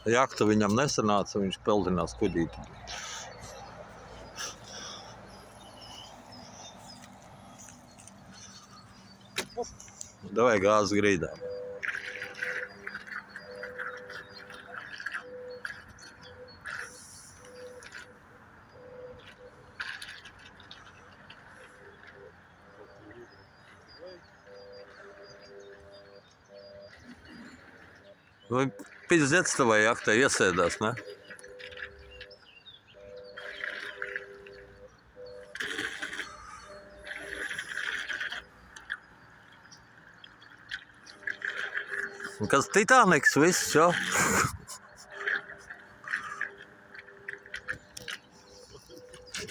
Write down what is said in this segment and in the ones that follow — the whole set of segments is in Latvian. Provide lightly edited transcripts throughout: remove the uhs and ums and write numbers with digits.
Jakta viņam nesanāca, viņš peldinās kuģīti. Davai gāzes grīdā. Vai pizdec tavai jaktai iesēdās, ne? Kas Titaniks viss, jo?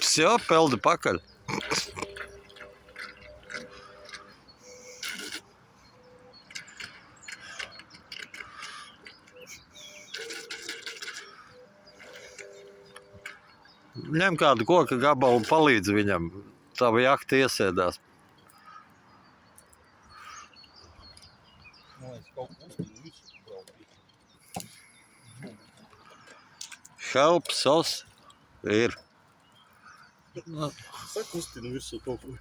Все, peldi pakaļ. Ņem kādu koka gabalu un palīdz viņam. Tava jakta iesēdās. Help, sos ir. Saka, uztinu virsū kaut ko.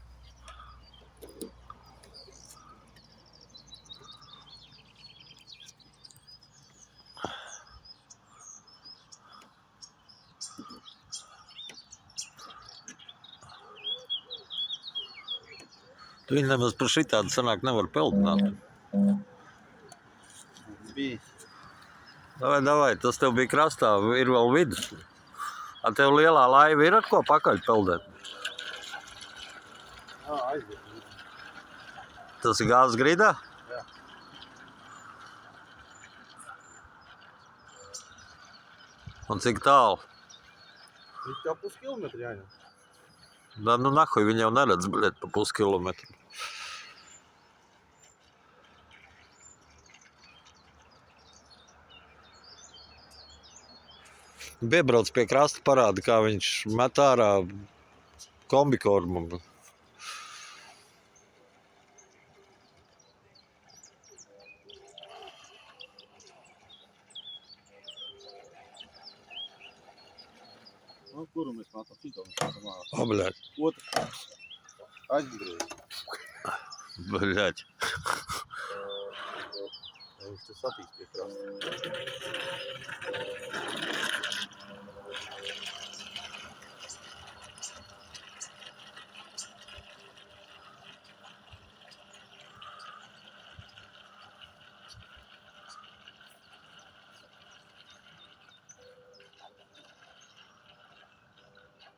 Tu viņi nemaz par šitādu sanāk nevar peldināt. Bija. Davai, tas tev bija krastā, ir vēl vidus. A tev lielā laiva ir ar ko pakaļ peldēt? Aizviet. Tas ir gāzes grīdā? Jā. Un cik tālu? Viņš kā puskilometri jāņem. Da, nu nahuj, viņi jau neredz, bļet, pa puskilometru. Piebrauc pie krasta, parāda, kā viņš met ārā kombikormu. Nu, kuru mēs mācām šito? O, bļet. Otrs. Aizgriež. Bļet. Viņš te satīs pie krasta.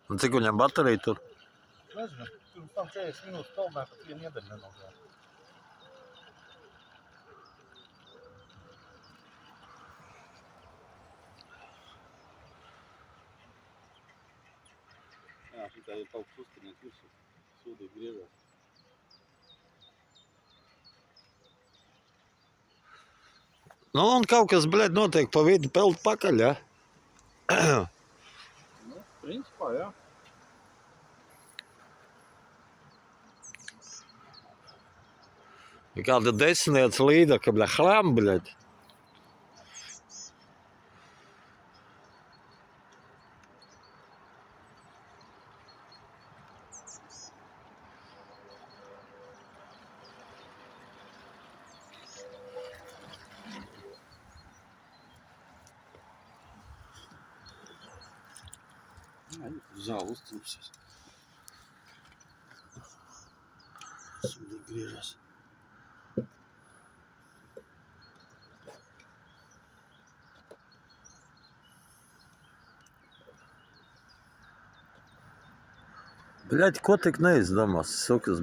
Un cik viņam baterija tur? Nezinu, tur tam 40 minūtes peldē, pat vienu iedaļu nenogāja. Jā, šitā ir kaut kas uzturnieks virsū. Sūdīgi griežās. Nu, un kaut kas, bļet, notiek pa vidu peld pakaļ, ja? Nu, principā, jā. Kāda desmitniece līda, ka, bļet, hlam, bļet. Jā, zāle uztrūpsies. Sūdīgi griežās. Bļet, ko tik neizdomās, sukas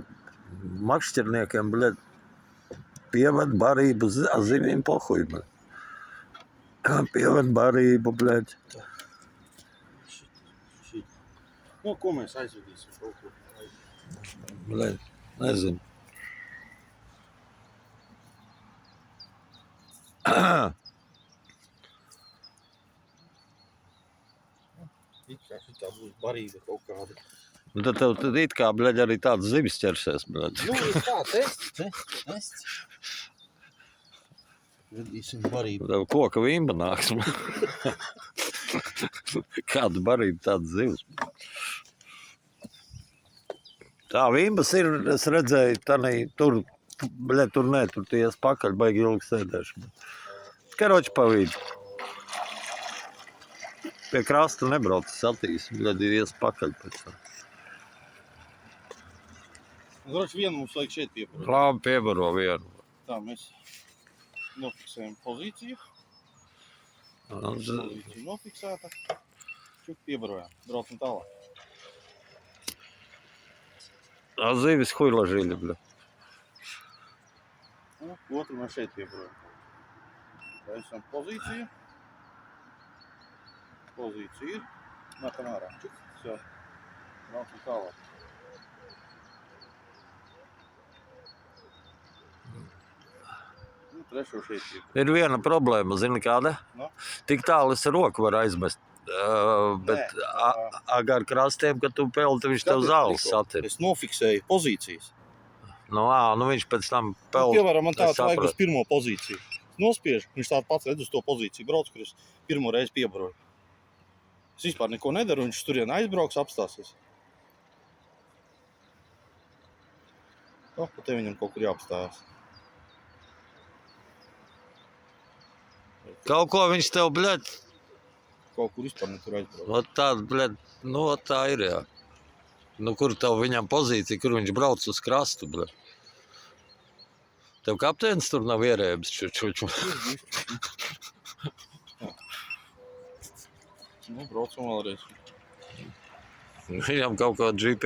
makšķerniekiem, bļet, pieved barību zivīm pohuj, bļet. Pieved barību, bļet. Nu, ko mēs aizvedīsim kaut ko? Bļet, nezinu. Šitā būs barība kaut kāda. Un tad tev tad it kā, bļet, arī tāds zivis ķersies, bļet. Nu, ir tā, tests. Radīsim barību. Tev koka vimba nāks. Kāda barība, tāda zivs. Tā vimbas ir, es redzēju, tur ties pakaļ, baigi ilgi sēdēšana. Karoči pa vidu. Pie krasta nebrauc satīs, ies pakaļ pēc tam. Droši vienu mums vajag šeit pieparot. Labi piebaro vienu. Tā, mēs nofiksējam pozīciju. Pozīcija nofiksēta. Čuk piebarojām. Braucam tālāk. A zivis huila žiļa, bļa. Otru mēs šeit piebarojām. Taisam pozīciju. Pozīcija ir. Mētam ārā. Čuk. Все. Braucam tālāk. Trešo šeit piebarojām. Ir viena problēma, zini kāda? No? Tik tālu es roku varu aizmest. Bet ar krastiem, kad tu peldi, viņš tev zāles satir. Es nofiksēju pozīcijas. Nu, viņš pēc tam peldi. Piemēram, man tāds vajag uz pirmo pozīciju. Nospiež, viņš tāds pats redz uz to pozīciju. Brauc, kur es pirmo reizi piebaroju. Es vispār neko nedaru, viņš turien aizbrauks, apstāsies. Pa te viņam kaut kur jāapstājās. Kaut ko viņš tev, bļet, Kaut kur vispār netur aizbraukt. ot tāda, bļet, tā ir, jā. Kur tev viņam pozīcija, kur viņš brauc uz krastu, bļet. Tev kapteinis tur nav ierēbis, čuču. Braucam vēlreiz. Viņam kaut kā GPS.